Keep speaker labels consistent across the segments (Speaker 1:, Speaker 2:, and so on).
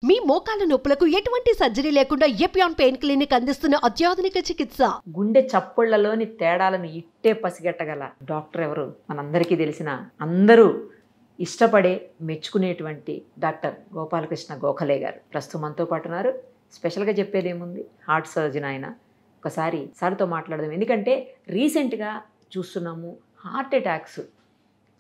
Speaker 1: మీ మోకాల నొప్పులకు ఎటువంటి సర్జరీ లేకుండా ఎపియాన్ పెయిన్ క్లినిక్ అందిస్తున్న అత్యాధునిక చికిత్స.
Speaker 2: గుండె చప్పుళ్లలోని తేడాలను ఇట్టే పసిగట్టగల డాక్టర్ ఎవరు? మనందరికీ తెలిసిన, అందరూ ఇష్టపడే, మెచ్చుకునేటువంటి డాక్టర్ గోపాలకృష్ణ గోఖలే గారు ప్రస్తుతం మనతో పాటు ఉన్నారు. స్పెషల్గా చెప్పేది ఏముంది, హార్ట్ సర్జన్ ఆయన. ఒకసారి సార్తో మాట్లాడదాం. ఎందుకంటే రీసెంట్గా చూస్తున్నాము హార్ట్ అటాక్స్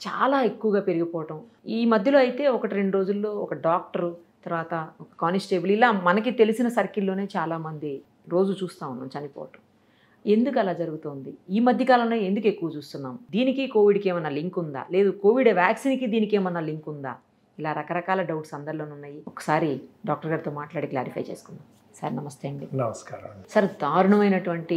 Speaker 2: చాలా ఎక్కువగా పెరిగిపోవటం. ఈ మధ్యలో అయితే 1-2 రోజుల్లో ఒక డాక్టరు, తర్వాత ఒక కానిస్టేబుల్, ఇలా మనకి తెలిసిన సర్కిల్లోనే చాలామంది రోజు చూస్తూ ఉన్నాం చనిపోవటం. ఎందుకు అలా జరుగుతుంది? ఈ మధ్యకాలంలో ఎందుకు ఎక్కువ చూస్తున్నాం? దీనికి కోవిడ్కి ఏమన్నా లింక్ ఉందా? లేదు కోవిడ్ వ్యాక్సిన్కి దీనికి ఏమన్నా లింక్ ఉందా? ఇలా రకరకాల డౌట్స్ అందరిలోనూ ఉన్నాయి. ఒకసారి డాక్టర్ గారితో మాట్లాడి క్లారిఫై చేసుకుందాం. సార్ నమస్తే అండి.
Speaker 3: నమస్కారం.
Speaker 2: సార్, దారుణమైనటువంటి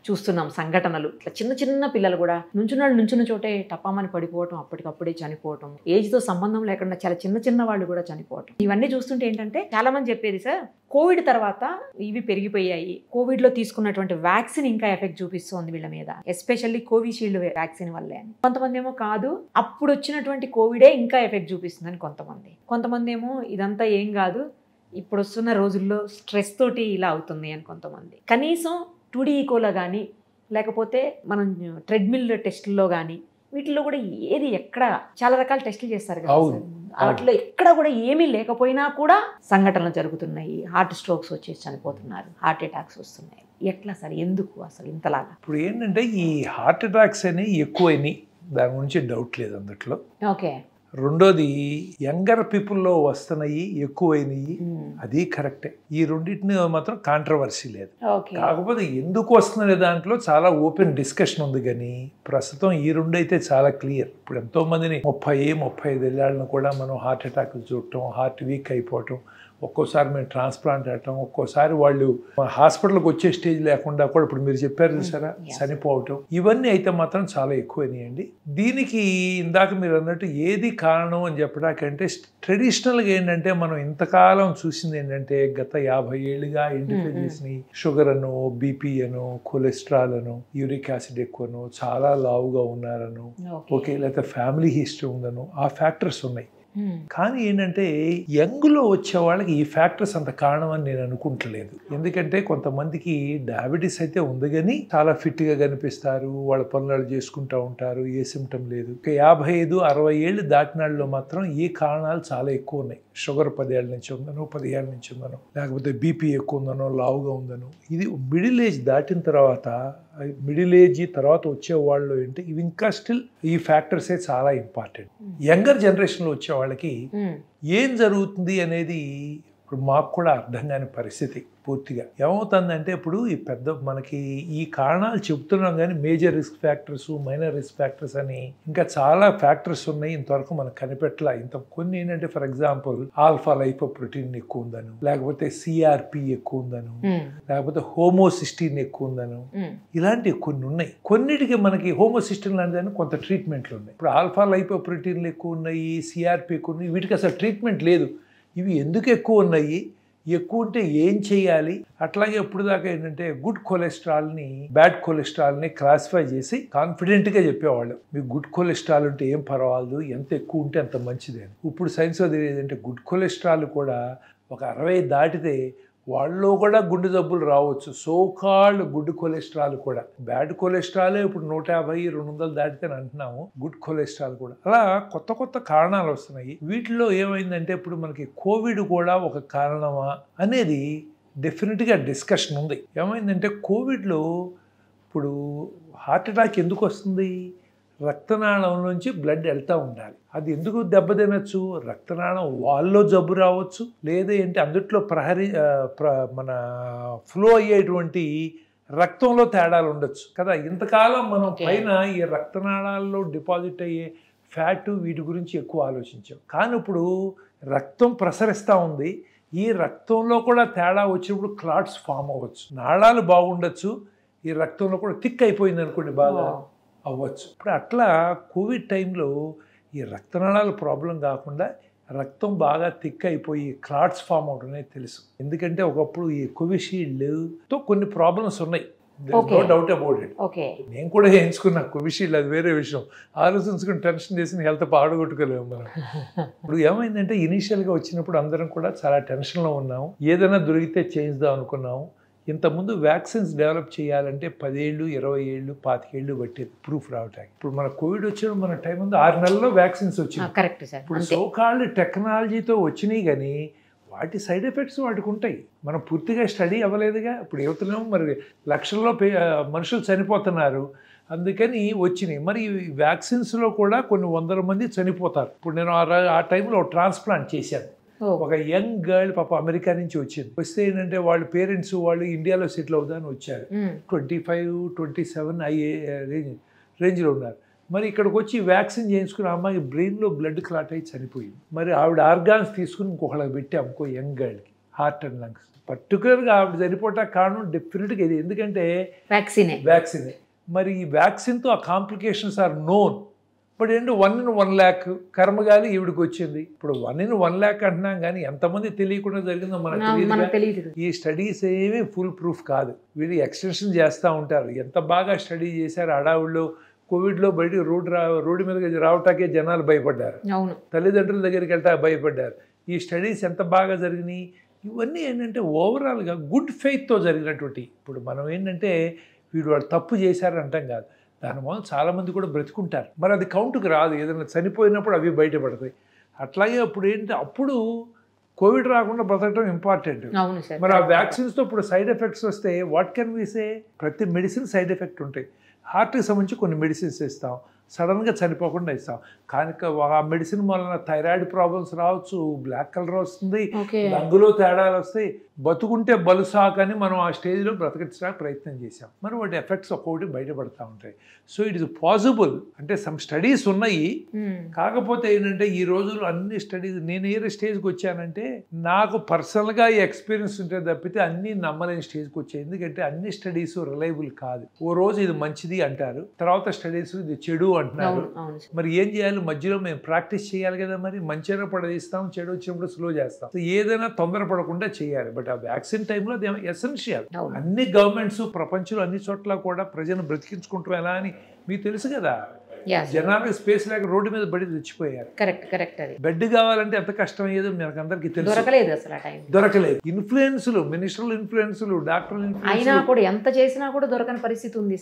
Speaker 2: చూస్తున్నాం సంఘటనలు. ఇట్లా చిన్న చిన్న పిల్లలు కూడా నుంచున్న చోటే టపామని పడిపోవటం, అప్పటికప్పుడే చనిపోవటం, ఏజ్తో సంబంధం లేకుండా చాలా చిన్న చిన్న వాళ్ళు కూడా చనిపోవటం. ఇవన్నీ చూస్తుంటే ఏంటంటే చాలా మంది చెప్పేది, సార్ కోవిడ్ తర్వాత ఇవి పెరిగిపోయాయి, కోవిడ్లో తీసుకున్నటువంటి వ్యాక్సిన్ ఇంకా ఎఫెక్ట్ చూపిస్తుంది వీళ్ళ మీద, ఎస్పెషల్లీ కోవిషీల్డ్ వ్యాక్సిన్ వల్లే అని. కొంతమంది ఏమో కాదు, అప్పుడు వచ్చినటువంటి కోవిడే ఇంకా ఎఫెక్ట్ చూపిస్తుందని కొంతమంది ఏమో ఇదంతా ఏం కాదు, ఇప్పుడు వస్తున్న రోజుల్లో స్ట్రెస్ తోటి ఇలా అవుతుంది అని కొంతమంది. కనీసం 2D ఈకోలో కానీ, లేకపోతే మనం ట్రెడ్మిల్ టెస్టుల్లో కానీ, వీటిల్లో కూడా ఏది ఎక్కడ చాలా రకాల టెస్టులు చేస్తారు కదా, వాటిలో ఎక్కడ కూడా ఏమీ లేకపోయినా కూడా సంఘటనలు జరుగుతున్నాయి. హార్ట్ స్ట్రోక్స్ వచ్చేసి చనిపోతున్నారు, హార్ట్ అటాక్స్ వస్తున్నాయి. ఎట్లా సార్, ఎందుకు అసలు ఇంతలాగా?
Speaker 3: ఇప్పుడు ఏంటంటే ఈ హార్ట్ అటాక్స్ అని ఎక్కువైనాయి, దాని గురించి డౌట్ లేదు అందుట్లో.
Speaker 2: ఓకే.
Speaker 3: రెండోది యంగర్ పీపుల్లో వస్తున్నాయి, ఎక్కువైనాయి, అది కరెక్టే. ఈ రెండింటిని మాత్రం కాంట్రవర్సీ లేదు. కాకపోతే ఎందుకు వస్తున్నది దాంట్లో చాలా ఓపెన్ డిస్కషన్ ఉంది. కానీ ప్రస్తుతం ఈ రెండు అయితే చాలా క్లియర్. ఇప్పుడు ఎంతో మందిని 30-35 ఏళ్ళను కూడా మనం హార్ట్ అటాక్ చూడటం, హార్ట్ వీక్ అయిపోవటం, ఒక్కోసారి మేము ట్రాన్స్ప్లాంట్ అవ్వటం, ఒక్కోసారి వాళ్ళు హాస్పిటల్కి వచ్చే స్టేజ్ లేకుండా కూడా ఇప్పుడు మీరు చెప్పారు చూసారా చనిపోవటం, ఇవన్నీ అయితే మాత్రం చాలా ఎక్కువైనాయండి. దీనికి ఇందాక మీరు అన్నట్టు ఏది కారణం అని చెప్పడానికంటే ట్రెడిషనల్గా ఏంటంటే మనం ఇంతకాలం చూసింది ఏంటంటే గత 50 ఏళ్ళుగా ఐడెంటిఫై చేసిన షుగర్ అను, బీపీ అను, కొలెస్ట్రాల్ అను, యూరిక్ యాసిడ్ ఎక్కువను, చాలా లావుగా ఉన్నారను, ఓకే, లేకపోతే ఫ్యామిలీ హిస్టరీ ఉందను, ఆ ఫ్యాక్టర్స్ ఉన్నాయి. కానీ ఏంటంటే యంగ్లో వచ్చే వాళ్ళకి ఈ ఫ్యాక్టర్స్ అంత కారణం అని నేను అనుకుంటలేదు. ఎందుకంటే కొంతమందికి డయాబెటీస్ అయితే ఉంది కానీ చాలా ఫిట్గా కనిపిస్తారు, వాళ్ళ పనులు చేసుకుంటూ ఉంటారు, ఏ సిమ్టమ్ లేదు. 55-60 ఏళ్ళు దాటిన వాళ్ళలో మాత్రం ఈ కారణాలు చాలా ఎక్కువ ఉన్నాయి. షుగర్ 10 ఏళ్ళ నుంచి ఉందనో, 10 ఏళ్ళ నుంచి ఉందనో, లేకపోతే బీపీ ఎక్కువ ఉందనో, లావుగా ఉందనో. ఇది మిడిల్ ఏజ్ దాటిన తర్వాత, మిడిల్ ఏజ్ తర్వాత వచ్చే వాళ్ళు ఏంటి, ఇవి ఇంకా స్టిల్ ఈ ఫ్యాక్టర్సే చాలా ఇంపార్టెంట్. యంగర్ జనరేషన్లో వచ్చే వాళ్ళకి ఏం జరుగుతుంది అనేది ఇప్పుడు మాకు కూడా అర్థం కాని పరిస్థితి. పూర్తిగా ఏమవుతుందంటే ఇప్పుడు ఈ మనకి ఈ కారణాలు చెప్తున్నాం కానీ major risk factors, minor risk factors అని ఇంకా చాలా ఫ్యాక్టర్స్ ఉన్నాయి. ఇంతవరకు మనకు కనిపెట్టలా. కొన్ని ఏంటంటే ఫర్ ఎగ్జాంపుల్ ఆల్ఫా లైపోప్రోటీన్ ఎక్కువ ఉందను, లేకపోతే సిఆర్పి ఎక్కువ ఉందను, లేకపోతే హోమోసిస్టిన్ ఎక్కువ ఉందను, ఇలాంటివి కొన్ని ఉన్నాయి. కొన్నిటికి మనకి హోమోసిస్టిన్ లాంటిదని కొంత ట్రీట్మెంట్లు ఉన్నాయి. ఇప్పుడు ఆల్ఫా లైపోప్రోటీన్లు ఎక్కువ ఉన్నాయి, సిఆర్పి ఎక్కువ ఉన్నాయి, వీటికి అసలు ట్రీట్మెంట్ లేదు. ఇవి ఎందుకు ఎక్కువ ఉన్నాయి, ఎక్కువ ఉంటే ఏం చేయాలి? అట్లాగే ఇప్పుడు దాకా ఏంటంటే గుడ్ కొలెస్ట్రాల్ని, బ్యాడ్ కొలెస్ట్రాల్ని క్లాసిఫై చేసి కాన్ఫిడెంట్గా చెప్పేవాళ్ళు, మీకు గుడ్ కొలెస్ట్రాల్ ఉంటే ఏం పర్వాలేదు, ఎంత ఎక్కువ ఉంటే అంత మంచిది అని. ఇప్పుడు సైన్స్లో తెలియదు ఏంటంటే గుడ్ కొలెస్ట్రాల్ కూడా ఒక 60 దాటితే వాళ్ళలో కూడా గుండె జబ్బులు రావచ్చు. సోకాల్డ్ గుడ్ కొలెస్ట్రాల్ కూడా. బ్యాడ్ కొలెస్ట్రాలే ఇప్పుడు 150-200 దాటితే అంటున్నాము, గుడ్ కొలెస్ట్రాల్ కూడా. అలా కొత్త కారణాలు వస్తున్నాయి. వీటిలో ఏమైందంటే ఇప్పుడు మనకి కోవిడ్ కూడా ఒక కారణమా అనేది డెఫినెట్గా డిస్కషన్ ఉంది. ఏమైందంటే కోవిడ్లో ఇప్పుడు హార్ట్ అటాక్ ఎందుకు వస్తుంది? రక్తనాళం నుంచి బ్లడ్ వెళ్తూ ఉండాలి. అది ఎందుకు దెబ్బతినచ్చు? రక్తనాళం వాళ్ళలో జబ్బు రావచ్చు, లేదా ఏంటి అందుట్లో మన ఫ్లో అయ్యేటువంటి రక్తంలో తేడాలు ఉండొచ్చు కదా. ఇంతకాలం మనం పైన ఈ రక్తనాళాల్లో డిపాజిట్ అయ్యే ఫ్యాట్ వీటి గురించి ఎక్కువ ఆలోచించాం. కానీ ఇప్పుడు రక్తం ప్రసరిస్తూ ఉంది, ఈ రక్తంలో కూడా తేడా వచ్చినప్పుడు క్లాట్స్ ఫామ్ అవ్వచ్చు. నాళాలు బాగుండొచ్చు, ఈ రక్తంలో కూడా థిక్ అయిపోయింది అనుకోండి, బాగా అవ్వచ్చు. ఇప్పుడు అట్లా కోవిడ్ టైంలో ఈ రక్తనాళాల ప్రాబ్లం కాకుండా రక్తం బాగా థిక్ అయిపోయి క్లాట్స్ ఫామ్ అవడం అనేది తెలుసు. ఎందుకంటే ఒకప్పుడు ఈ కోవిషీల్డ్తో కొన్ని ప్రాబ్లమ్స్ ఉన్నాయి. No doubt about it.
Speaker 2: Okay,
Speaker 3: నేను కూడా వేయించుకున్నా కోవిషీల్డ్, అది వేరే విషయం. ఆలోచించుకుని టెన్షన్ చేసి హెల్త్ పాడగొట్టుకోలేము మనం. ఇప్పుడు ఏమైందంటే ఇనీషియల్గా వచ్చినప్పుడు అందరం కూడా చాలా టెన్షన్లో ఉన్నాము. ఏదైనా దొరికితే చేయిద్దాం అనుకున్నాము. ఇంతకుముందు వ్యాక్సిన్స్ డెవలప్ చేయాలంటే 10 ఏళ్ళు 20 ఏళ్ళు 25 ఏళ్ళు పట్టేది ప్రూఫ్ రావటానికి. ఇప్పుడు మన కోవిడ్ వచ్చినప్పుడు మన టైం ఉంది 6 నెలల్లో వ్యాక్సిన్స్ వచ్చినాయి.
Speaker 2: Correct sir.
Speaker 3: ఇప్పుడు సోకాల్డ్ టెక్నాలజీతో వచ్చినాయి, కానీ వాటి సైడ్ ఎఫెక్ట్స్ వాటికి ఉంటాయి. మనం పూర్తిగా స్టడీ అవ్వలేదుగా. ఇప్పుడు యువతలో మరి లక్షల్లో మనుషులు చనిపోతున్నారు, అందుకని వచ్చినాయి. మరి ఈ వ్యాక్సిన్స్లో కూడా కొన్ని 100 మంది చనిపోతారు. ఇప్పుడు నేను ఆ టైంలో ట్రాన్స్ప్లాంట్ చేశాను. ఒక యంగ్ గర్ల్ పాప అమెరికా నుంచి వచ్చింది. వస్తే ఏంటంటే వాళ్ళ పేరెంట్స్ వాళ్ళు ఇండియాలో సెటిల్ అవుదాని వచ్చారు. 25, 27 అయ్యే రేంజ్లో ఉన్నారు. మరి ఇక్కడికి వచ్చి వ్యాక్సిన్ చేయించుకుని అమ్మాయి బ్రెయిన్లో బ్లడ్ క్లాట్ అయ్యి చనిపోయింది. మరి ఆవిడ ఆర్గాన్స్ తీసుకుని ఇంకొకళ్ళకి పెట్టాం, ఇంకో యంగ్ గర్ల్కి, హార్ట్ అండ్ లంగ్స్. పర్టికులర్గా ఆవిడ చనిపోవటానికి కారణం డెఫినెట్గా ఇది, ఎందుకంటే వ్యాక్సినే. మరి ఈ వ్యాక్సిన్తో ఆ కాంప్లికేషన్స్ ఆర్ నోన్. బట్ ఏంటో 1 in 1 lakh కర్మగాలి ఈవిడికి వచ్చింది. ఇప్పుడు 1 in 1 lakh అంటున్నాం, కానీ ఎంతమంది తెలియకుండా జరిగిందో మనకు తెలియదు. ఈ స్టడీస్ ఏమీ ఫుల్ ప్రూఫ్ కాదు. వీళ్ళు ఎక్స్టెన్షన్ చేస్తూ ఉంటారు. ఎంత బాగా స్టడీ చేశారు హడావుల్లో. కోవిడ్లో బయట రోడ్డు మీద రావటాకే జనాలు భయపడ్డారు, తల్లిదండ్రుల దగ్గరికి వెళ్తా భయపడ్డారు. ఈ స్టడీస్ ఎంత బాగా జరిగినాయి. ఇవన్నీ ఏంటంటే ఓవరాల్గా గుడ్ ఫెయిత్తో జరిగినటువంటి. ఇప్పుడు మనం ఏంటంటే వాళ్ళు తప్పు చేశారు అంటాం కాదు, దానివల్ల చాలామంది కూడా బ్రతుకుంటారు. మరి అది కౌంటుకు రాదు. ఏదైనా చనిపోయినప్పుడు అవి బయటపడతాయి. అట్లాగే అప్పుడు అప్పుడు కోవిడ్ రాకుండా బ్రతకడం ఇంపార్టెంట్. మరి ఆ వ్యాక్సిన్స్తో ఇప్పుడు సైడ్ ఎఫెక్ట్స్ వస్తే వాట్ కెన్ వి సే? ప్రతి మెడిసిన్ సైడ్ ఎఫెక్ట్ ఉంటాయి. హార్ట్కి సంబంధించి కొన్ని మెడిసిన్స్ ఇస్తాం, సడన్గా చనిపోకుండా ఇస్తాం. కానీ ఆ మెడిసిన్ వలన థైరాయిడ్ ప్రాబ్లమ్స్ రావచ్చు, బ్లాక్ కలర్ వస్తుంది, లంగులో తేడాలు వస్తాయి. బతుకుంటే బలుసాక్ అని మనం ఆ స్టేజ్లో బ్రతకడానికి ప్రయత్నం చేసాం. మరి వాటి ఎఫెక్ట్స్ ఒక్కొక్కటి బయటపడతా ఉంటాయి. So it is possible. అంటే సమ్ స్టడీస్ ఉన్నాయి, కాకపోతే ఏంటంటే ఈ రోజుల్లో అన్ని స్టడీస్, నేను ఏ స్టేజ్కి వచ్చానంటే నాకు పర్సనల్గా ఈ ఎక్స్పీరియన్స్ ఉంటే తప్పితే అన్నీ నమ్మలేని స్టేజ్కి వచ్చాయి. ఎందుకంటే అన్ని స్టడీస్ రిలయబుల్ కాదు. ఓ రోజు ఇది మంచిది అంటారు, తర్వాత స్టడీస్ ఇది చెడు అంటున్నారు. మరి ఏం చేయాలి? మధ్యలో మేము ప్రాక్టీస్ చేయాలి కదా. మరి మంచిగా పడదీస్తాం, చెడు వచ్చినప్పుడు స్లో చేస్తాం. ఏదైనా తొందరపడకుండా చేయాలి. బట్ ఆ వ్యాక్సిన్ టైంలో అది ఎసెన్షియల్. అన్ని గవర్నమెంట్స్ ప్రపంచంలో అన్ని చోట్ల కూడా ప్రజలను బ్రతికించుకుంటాం ఎలా అని మీకు తెలుసు కదా. జనాలకు స్పేస్ లేక రోడ్డు మీద బడి తెచ్చిపోయారు. బెడ్ కావాలంటే ఎంత కష్టం అయ్యేదో మనకు అందరికీ తెలుసు. దొరకలేదు. ఇన్ఫ్లుయెన్సులు, మినిస్టర్ల ఇన్ఫ్లుయెన్సులు, డాక్టర్ల ఇన్ఫ్లుయెన్స్
Speaker 2: ఎంత చేసినా కూడా దొరకని పరిస్థితి ఉంది.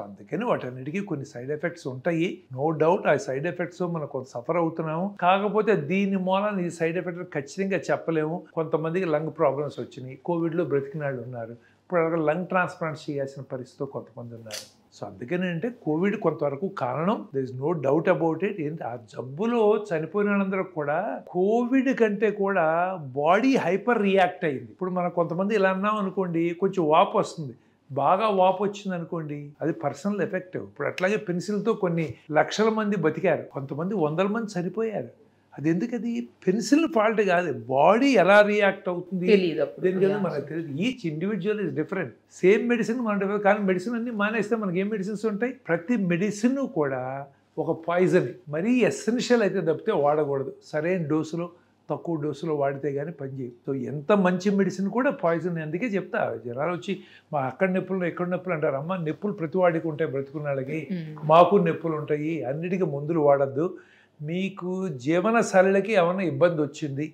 Speaker 3: అందుకని వాటన్నిటికీ కొన్ని సైడ్ ఎఫెక్ట్స్ ఉంటాయి, నో డౌట్. ఆ సైడ్ ఎఫెక్ట్స్ మనం కొంత సఫర్ అవుతున్నాము. కాకపోతే దీని మూలాన ఈ సైడ్ ఎఫెక్ట్ ఖచ్చితంగా చెప్పలేము. కొంతమందికి లంగ్ ప్రాబ్లమ్స్ వచ్చినాయి, కోవిడ్లో బ్రతికిన వాళ్ళు ఉన్నారు. ఇప్పుడు లంగ్ ట్రాన్స్ప్లాంట్ చేయాల్సిన పరిస్థితితో కొంతమంది ఉన్నారు. సో అందుకని అంటే కోవిడ్ కొంతవరకు కారణం, there is no doubt about it. ఆ జబ్బులో చనిపోయిన వాళ్ళందరూ కూడా కోవిడ్ కంటే కూడా బాడీ హైపర్ రియాక్ట్ అయింది. ఇప్పుడు మనం కొంతమంది ఇలా అన్నాం అనుకోండి, కొంచెం వాపు వస్తుంది, బాగా వాపు వచ్చింది అనుకోండి, అది పర్సనల్ ఎఫెక్ట్. ఇప్పుడు అట్లాగే పెన్సిల్తో కొన్ని లక్షల మంది బతికారు, కొంతమంది 100 మంది చనిపోయారు. అది ఎందుకది? పెన్సిల్ ఫాల్ట్ కాదు, బాడీ ఎలా రియాక్ట్ అవుతుంది దేనికైనా మనకు తెలియదు. Each individual is different. Same medicine మన డిఫరెంట్, కానీ మెడిసిన్ అన్ని మానేస్తే మనకి ఏం మెడిసిన్స్ ఉంటాయి? ప్రతి మెడిసిన్ కూడా ఒక పాయిజన్. మరీ ఎసెన్షియల్ అయితే తప్పితే వాడకూడదు. సరైన డోసులో, తక్కువ డోసులో వాడితే కానీ పనిచేయదు. సో ఎంత మంచి మెడిసిన్ కూడా పాయిజన్. అందుకే చెప్తా, జనాలు వచ్చి మా అక్కడ నొప్పులు ఎక్కడ నొప్పులు అంటారు. అమ్మ, నొప్పులు ప్రతి వాడికి ఉంటాయి, బ్రతుకున్న వాళ్ళకి. మాకు నొప్పులు ఉంటాయి. అన్నిటికీ మందులు వాడద్దు. మీకు జీవన శైలికి ఏమైనా ఇబ్బంది వచ్చింది,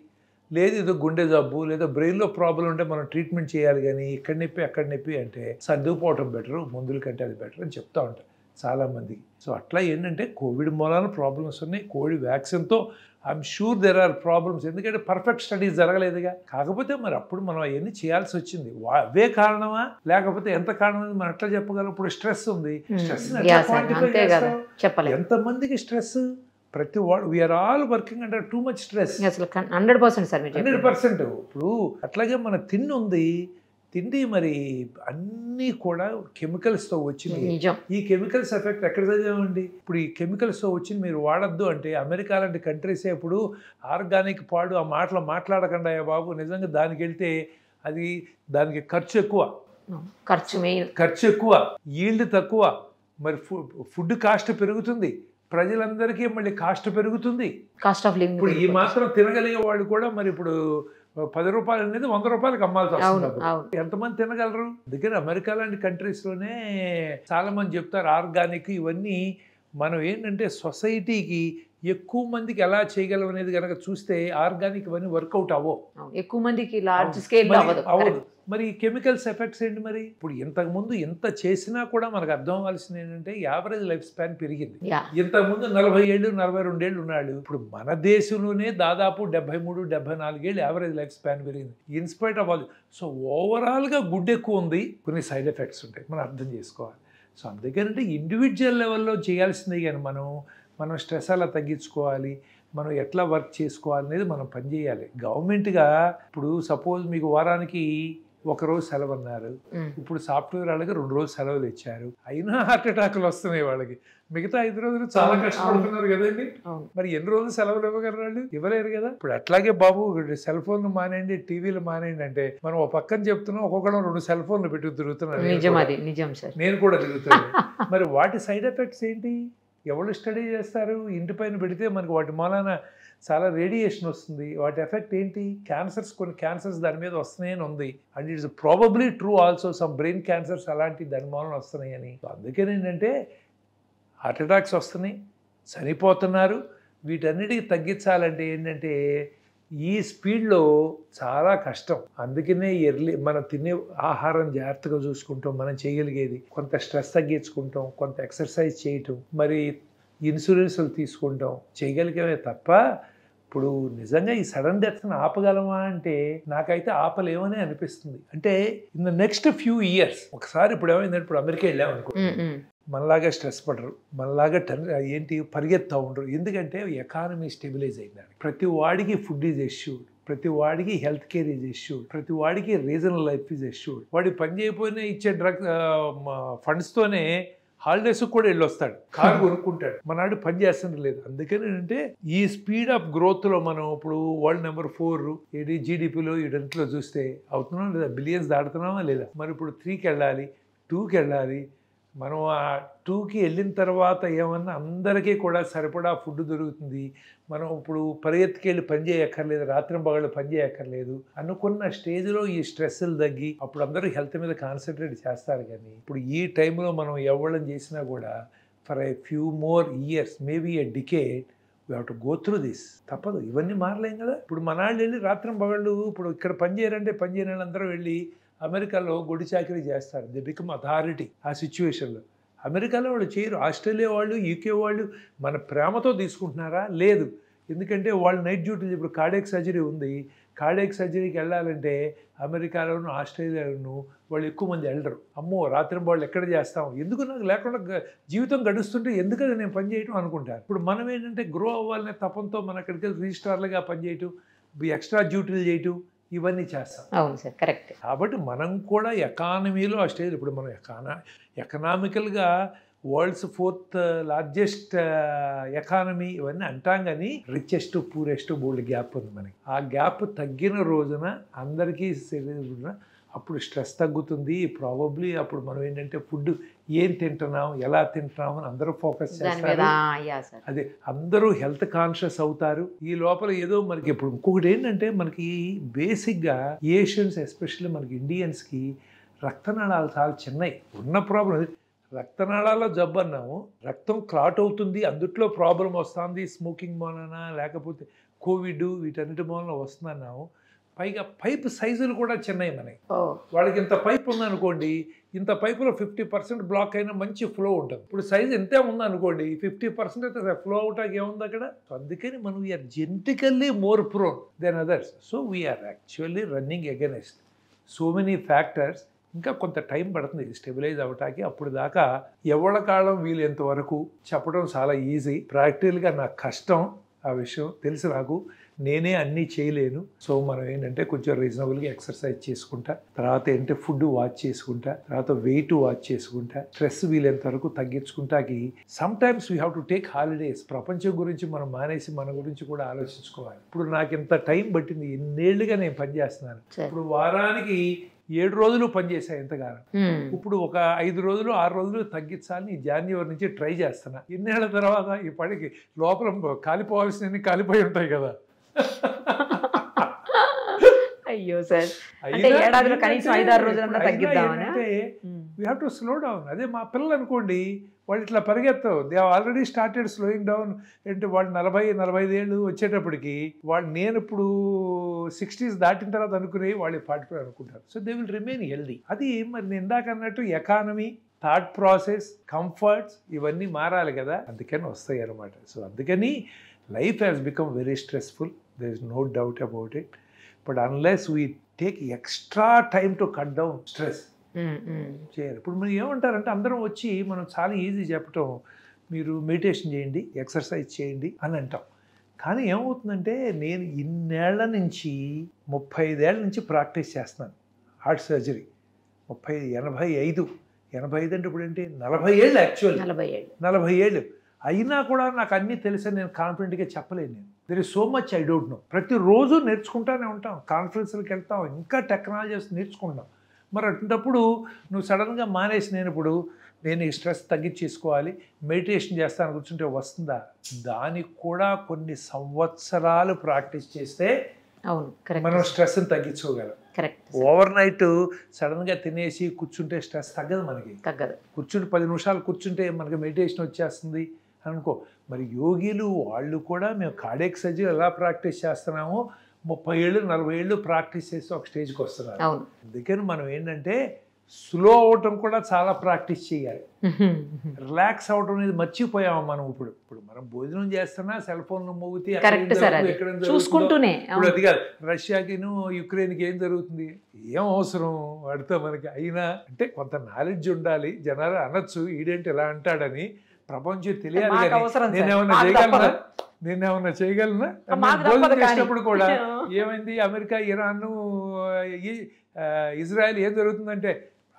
Speaker 3: లేదు ఏదో గుండె జబ్బు లేదా బ్రెయిన్లో ప్రాబ్లం ఉంటే మనం ట్రీట్మెంట్ చేయాలి, కానీ ఇక్కడ నొప్పి అక్కడ నొప్పి అంటే సర్దుకుపోవటం బెటరు, మందుల కంటే అది బెటర్ అని చెప్తా ఉంటారు చాలామందికి. సో అట్లా ఏంటంటే కోవిడ్ మూలాన ప్రాబ్లమ్స్ ఉన్నాయి. కోవిడ్ వ్యాక్సిన్తో I'm sure there are problems. ఎందుకంటే పర్ఫెక్ట్ స్టడీస్ జరగలేదుగా. కాకపోతే మరి అప్పుడు మనం అవన్నీ చేయాల్సి వచ్చింది. అవే కారణమా లేకపోతే ఎంత కారణం మనం ఎట్లా చెప్పగలం? ఇప్పుడు స్ట్రెస్ ఉంది, స్ట్రెస్ ఎంతమందికి స్ట్రెస్? ప్రతి వాడు we are all working under too much stress. 100%. ఇప్పుడు అట్లాగే మన తిండి ఉంది, తిండి మరి అన్నీ కూడా కెమికల్స్తో వచ్చినాయి. ఈ కెమికల్స్ ఎఫెక్ట్ ఎక్కడ చదివామండి? ఇప్పుడు ఈ కెమికల్స్తో వచ్చి మీరు వాడద్దు అంటే అమెరికా లాంటి కంట్రీసే ఇప్పుడు ఆర్గానిక్ పాడు ఆ మాటలు మాట్లాడకుండా బాబు, నిజంగా దానికి వెళ్తే అది దానికి ఖర్చు ఎక్కువ, ఖర్చు ఎక్కువ, ఈల్డ్ తక్కువ, మరి ఫుడ్ కాస్ట్ పెరుగుతుంది, ప్రజలందరికీ మళ్ళీ కాస్ట్ పెరుగుతుంది.
Speaker 2: కాస్ట్ ఆఫ్ లివింగ్
Speaker 3: ఇప్పుడు ఈ మాత్రం తినగలిగే వాళ్ళు కూడా మరి ఇప్పుడు 10 రూపాయలు అనేది 100 రూపాయలకి అమ్మాల్సి వస్తుంది. ఎంతమంది తినగలరు? అందుకని అమెరికా లాంటి కంట్రీస్లోనే చాలా మంది చెప్తారు ఆర్గానిక్ ఇవన్నీ మనం ఏంటంటే సొసైటీకి ఎక్కువ మందికి ఎలా చేయగలం అనేది కనుక చూస్తే ఆర్గానిక్ ఇవన్నీ వర్కౌట్ అవ్వవు,
Speaker 2: ఎక్కువ మందికి లార్జ్ స్కేల్
Speaker 3: అవ్వదు. మరి కెమికల్స్ ఎఫెక్ట్స్ ఏంటి? మరి ఇప్పుడు ఇంతకుముందు ఎంత చేసినా కూడా మనకు అర్థం అవ్వాల్సింది ఏంటంటే యావరేజ్ లైఫ్ స్పాన్ పెరిగింది. ఇంతకుముందు 40 ఏళ్ళు 42 ఏళ్ళు ఉన్నాడు, ఇప్పుడు మన దేశంలోనే దాదాపు 73-74 ఏళ్ళు యావరేజ్ లైఫ్ స్పాన్ పెరిగింది ఇన్స్పైట్ ఆఫ్ ఆల్. సో ఓవరాల్గా గుడ్ ఎక్కువ ఉంది, కొన్ని సైడ్ ఎఫెక్ట్స్ ఉంటాయి, మనం అర్థం చేసుకోవాలి. సో అందుకనంటే ఇండివిజువల్ లెవెల్లో చేయాల్సిందే కానీ మనం స్ట్రెస్ అలా తగ్గించుకోవాలి, మనం ఎట్లా వర్క్ చేసుకోవాలి అనేది మనం పనిచేయాలి. గవర్నమెంట్గా ఇప్పుడు సపోజ్ మీకు వారానికి 1 రోజు సెలవు అన్నారు, ఇప్పుడు సాఫ్ట్వేర్ వాళ్ళకి 2 రోజులు సెలవులు ఇచ్చారు, అయినా హార్ట్ అటాక్లు వస్తున్నాయి వాళ్ళకి. మిగతా 5 రోజులు చాలా కష్టపడుతున్నారు కదండి. మరి ఎన్ని రోజులు సెలవులు ఇవ్వగలరు వాళ్ళు? ఇవ్వలేరు కదా. ఇప్పుడు అట్లాగే బాబు సెల్ ఫోన్లు మానేయండి, టీవీలు మానేయండి అంటే మనం ఒక పక్కన చెప్తున్నాం, ఒక్కొక్కడం 2 సెల్ ఫోన్లు పెట్టి తిరుగుతున్నారు. నేను కూడా తిరుగుతున్నాను. మరి వాటి సైడ్ ఎఫెక్ట్స్ ఏంటి? ఎవరు స్టడీ చేస్తారు? ఇంటి పైన పెడితే మనకి వాటి మూలాన చాలా రేడియేషన్ వస్తుంది. వాటి ఎఫెక్ట్ ఏంటి? క్యాన్సర్స్, కొన్ని క్యాన్సర్స్ దాని మీద వస్తున్నాయని ఉంది. And it's probably true also, some brain cancers అలాంటి దాని మూలన వస్తున్నాయి అని. అందుకని ఏంటంటే హార్ట్ అటాక్స్ వస్తున్నాయి, చనిపోతున్నారు. వీటన్నిటికీ తగ్గించాలంటే ఏంటంటే ఈ స్పీడ్లో చాలా కష్టం. అందుకనే మనం తినే ఆహారం జాగ్రత్తగా చూసుకుంటాం, మనం చేయగలిగేది కొంత స్ట్రెస్ తగ్గించుకుంటాం, కొంత ఎక్సర్సైజ్ చేయటం, మరి ఇన్సూరెన్స్లు తీసుకుంటాం, చేయగలిగేవే తప్ప ఇప్పుడు నిజంగా ఈ సడన్ డెత్ని ఆపగలమా అంటే నాకైతే ఆపలేమని అనిపిస్తుంది. అంటే in the next few years ఒకసారి ఇప్పుడు ఏమైందంటే ఇప్పుడు అమెరికా వెళ్ళామనుకో, మనలాగా స్ట్రెస్ పడరు, మనలాగా ఏంటి పరిగెత్తా ఉండరు. ఎందుకంటే ఎకానమీ స్టెబిలైజ్ అయిందండి. ప్రతి వాడికి ఫుడ్ ఈజ్ ఎష్యూర్డ్, ప్రతి వాడికి హెల్త్ కేర్ ఈజ్ ఎష్యూర్డ్, ప్రతి వాడికి రీజనల్ లైఫ్ ఈజ్ ఎష్యూర్డ్. వాడి పని చేయకపోయినా ఇచ్చే ఫండ్స్తోనే హాలిడేస్ కూడా వెళ్ళొస్తాడు, కారు కొనుక్కుంటాడు. మనాడు పని చేస్తుంది లేదు. అందుకని ఏంటంటే ఈ స్పీడ్ ఆఫ్ గ్రోత్లో మనం ఇప్పుడు వరల్డ్ నెంబర్ 4 ఏది జీడిపిలో వీటంట్లో చూస్తే అవుతున్నాం లేదా? బిలియన్స్ దాడుతున్నామా లేదా? మరి ఇప్పుడు 3కి వెళ్ళాలి, 2కి వెళ్ళాలి. మనం ఆ 2కి వెళ్ళిన తర్వాత ఏమన్నా అందరికీ కూడా సరిపడా ఫుడ్ దొరుకుతుంది. మనం ఇప్పుడు పరిగెత్తుకెళ్ళి పని చేయక్కర్లేదు, రాత్రింపగళ్ళు పని చేయక్కర్లేదు అనుకున్న స్టేజ్లో ఈ స్ట్రెస్లు తగ్గి అప్పుడు అందరూ హెల్త్ మీద కాన్సన్ట్రేట్ చేస్తారు. కానీ ఇప్పుడు ఈ టైంలో మనం ఇవ్వడం చేసినా కూడా for a few more years, maybe a decade, we have to go through this. తప్పదు, ఇవన్నీ మారలేం కదా. ఇప్పుడు మనాళ్ళు వెళ్ళి రాత్రింపగళ్ళు ఇప్పుడు ఇక్కడ పని చేయరంటే పని చేయని వాళ్ళందరూ వెళ్ళి అమెరికాలో గొడి చాకరీ చేస్తారు. దే బికమ్ అథారిటీ ఆ సిచ్యువేషన్లో. అమెరికాలో వాళ్ళు చేయరు. ఆస్ట్రేలియా వాళ్ళు, యూకే వాళ్ళు మన ప్రేమతో తీసుకుంటున్నారా? లేదు. ఎందుకంటే వాళ్ళు నైట్ డ్యూటీలు, ఇప్పుడు కార్డియాక్ సర్జరీ ఉంది, కార్డియాక్ సర్జరీకి వెళ్ళాలంటే అమెరికాలోను ఆస్ట్రేలియాలోను వాళ్ళు ఎక్కువ మంది వెళ్ళరు. అమ్మో రాత్రి వాళ్ళు ఎక్కడ చేస్తాం, ఎందుకు నాకు లేకుండా జీవితం గడుస్తుంటే ఎందుకని నేను పని చేయటం అనుకుంటారు. ఇప్పుడు మనం ఏంటంటే గ్రో అవ్వాలనే తపంతో మన అక్కడికి వెళ్ళి రిజిస్ట్రార్లుగా పనిచేయటం, ఎక్స్ట్రా డ్యూటీలు చేయటం, ఇవన్నీ చేస్తాం.
Speaker 2: అవును సార్, కరెక్ట్.
Speaker 3: కాబట్టి మనం కూడా ఎకానమీలో ఆ స్టేజ్, ఇప్పుడు మనం ఎకనామికల్గా వరల్డ్స్ 4th లార్జెస్ట్ ఎకానమీ ఇవన్నీ అంటాం, కానీ రిచెస్ట్ పూరెస్ట్ బోల్డ్ గ్యాప్ ఉంది మనకి. ఆ గ్యాప్ తగ్గిన రోజున అందరికీ అప్పుడు స్ట్రెస్ తగ్గుతుంది. ప్రాబబ్లీ అప్పుడు మనం ఏంటంటే ఫుడ్ ఏం తింటున్నాం, ఎలా తింటున్నాం అని అందరూ ఫోకస్ చేస్తారు. అదే అందరూ హెల్త్ కాన్షియస్ అవుతారు. ఈ లోపల ఏదో మనకి ఇప్పుడు ఇంకొకటి ఏంటంటే మనకి బేసిక్గా ఏషియన్స్, ఎస్పెషల్లీ మనకి ఇండియన్స్కి రక్తనాళాలు చాలా చిన్నవి. ఉన్న ప్రాబ్లం రక్తనాళాల్లో జబ్బు అన్నాము, రక్తం క్లాట్ అవుతుంది, అందుట్లో ప్రాబ్లం వస్తుంది, స్మోకింగ్ మూలన లేకపోతే కోవిడ్ వీటన్నిటి మూలన వస్తుందన్నాము. పైగా పైప్ సైజులు కూడా చిన్నవి మనకి. వాళ్ళకి ఇంత పైప్ ఉందనుకోండి, ఇంత పైపులో 50% బ్లాక్ అయినా మంచి ఫ్లో ఉంటుంది. ఇప్పుడు సైజ్ ఎంతే ఉందనుకోండి, 50% అయితే ఫ్లో అవటానికి ఏముంది అక్కడ. సో అందుకని మనం we are genetically more prone than others. So we are actually running against so many factors. ఇంకా కొంత టైం పడుతుంది స్టెబిలైజ్ అవ్వటానికి. అప్పుడు దాకా ఎవరి కాలం వీలైనంత వరకు చెప్పడం చాలా ఈజీ. ప్రాక్టికల్గా నాకు కష్టం, ఆ విషయం తెలుసు నాకు, నేనే అన్నీ చేయలేను. సో మనం ఏంటంటే కొంచెం రీజనబుల్గా ఎక్సర్సైజ్ చేసుకుంటా, తర్వాత ఏంటంటే ఫుడ్ వాచ్ చేసుకుంటా, తర్వాత వెయిట్ వాచ్ చేసుకుంటా, స్ట్రెస్ వీలైనంత వరకు తగ్గించుకుంటాకి sometimes we have to take holidays. ప్రపంచం గురించి మనం మానేసి మన గురించి కూడా ఆలోచించుకోవాలి. ఇప్పుడు నాకు ఇంత టైం పట్టింది, ఎన్నేళ్లుగా నేను పనిచేస్తున్నాను. ఇప్పుడు వారానికి 7 రోజులు పనిచేసాయి ఎంతగానో. ఇప్పుడు ఒక 5 రోజులు 6 రోజులు తగ్గించాలని జనవరి నుంచి ట్రై చేస్తున్నా. ఇన్నేళ్ల తర్వాత ఈ పడికి లోపల కాలిపోవాల్సినవి కాలిపోయి ఉంటాయి కదా.
Speaker 2: అయ్యో సార్, అంటే ఏడాదిలో కనీసం 5-6 రోజులన్నా తగ్గిద్దామని.
Speaker 3: We have to slow down. అదే మా పిల్లలు అనుకోండి, వాళ్ళు ఇట్లా పరిగెత్తవు, they already started slowing down. అంటే వాళ్ళు 40-45 ఏళ్ళు వచ్చేటప్పటికి వాళ్ళు, నేను ఇప్పుడు 60s దాటిన తర్వాత అనుకునే వాళ్ళు 45 అనుకుంటారు. So they will remain healthy. అది మరి నేను ఇందాక అన్నట్టు ఎకానమీ, థాట్ ప్రాసెస్, కంఫర్ట్స్ ఇవన్నీ మారాలి కదా, అందుకని వస్తాయి అన్నమాట. సో అందుకని life has become very stressful, there is no doubt about it. But unless we take extra time to cut down stress చేయాలి. ఇప్పుడు మీరు ఏమంటారంటే అందరం వచ్చి మనం చాలా ఈజీ చెప్పటం, మీరు మెడిటేషన్ చేయండి, ఎక్సర్సైజ్ చేయండి అని అంటాం. కానీ ఏమవుతుందంటే నేను ఇన్నేళ్ల నుంచి 35 ఏళ్ళ నుంచి ప్రాక్టీస్ చేస్తున్నాను హార్ట్ సర్జరీ. 85 అంటే ఇప్పుడు ఏంటి 40 ఏళ్ళు, యాక్చువల్లీ 40 ఏళ్ళు అయినా కూడా నాకు అన్నీ తెలుసని నేను కాన్ఫిడెంట్గా చెప్పలేను. నేను there is so much I don't know. ప్రతిరోజు నేర్చుకుంటానే ఉంటాం, కాన్ఫరెన్స్లకు వెళ్తాం, ఇంకా టెక్నాలజీస్ నేర్చుకుంటాం. మరి అటువంటిప్పుడు నువ్వు సడన్గా మానేసి నేను ఈ స్ట్రెస్ తగ్గించేసుకోవాలి, మెడిటేషన్ చేస్తాను కూర్చుంటే వస్తుందా? దానికి కూడా కొన్ని సంవత్సరాలు ప్రాక్టీస్ చేస్తే మనం స్ట్రెస్ని తగ్గించుకోగలం. ఓవర్ నైట్ సడన్గా తినేసి కూర్చుంటే స్ట్రెస్ తగ్గదు, మనకి తగ్గదు. కూర్చుంటే 10 నిమిషాలు కూర్చుంటే మనకి మెడిటేషన్ వచ్చేస్తుంది అనుకో. మరి యోగిలు వాళ్ళు కూడా మేము కార్డియాక్ సర్జరీ ఎలా ప్రాక్టీస్ చేస్తున్నామో 30 ఏళ్ళు 40 ఏళ్ళు ప్రాక్టీస్ చేసి ఒక స్టేజ్కి వస్తున్నారు. అందుకని మనం ఏంటంటే స్లో అవటం కూడా చాలా ప్రాక్టీస్ చేయాలి. రిలాక్స్ అవటం అనేది మర్చిపోయాము మనం. ఇప్పుడు మనం భోజనం చేస్తున్నా సెల్ ఫోన్లు మోగితే
Speaker 2: చూసుకుంటూనే,
Speaker 3: ఇప్పుడు అది కాదు రష్యాకిను యుక్రెయిన్కి ఏం జరుగుతుంది, ఏం అవసరం వాడితో మనకి. అయినా అంటే కొంత నాలెడ్జ్ ఉండాలి, జనాలు అనొచ్చు ఈడేంటి ఎలా అంటాడని, ప్రపంచం తెలియాలి. నేనేమన్నా చేయగలనా? భోజనం చేసినప్పుడు కూడా ఏమైంది, అమెరికా, ఇరాన్, ఇజ్రాయెల్ ఏం జరుగుతుందంటే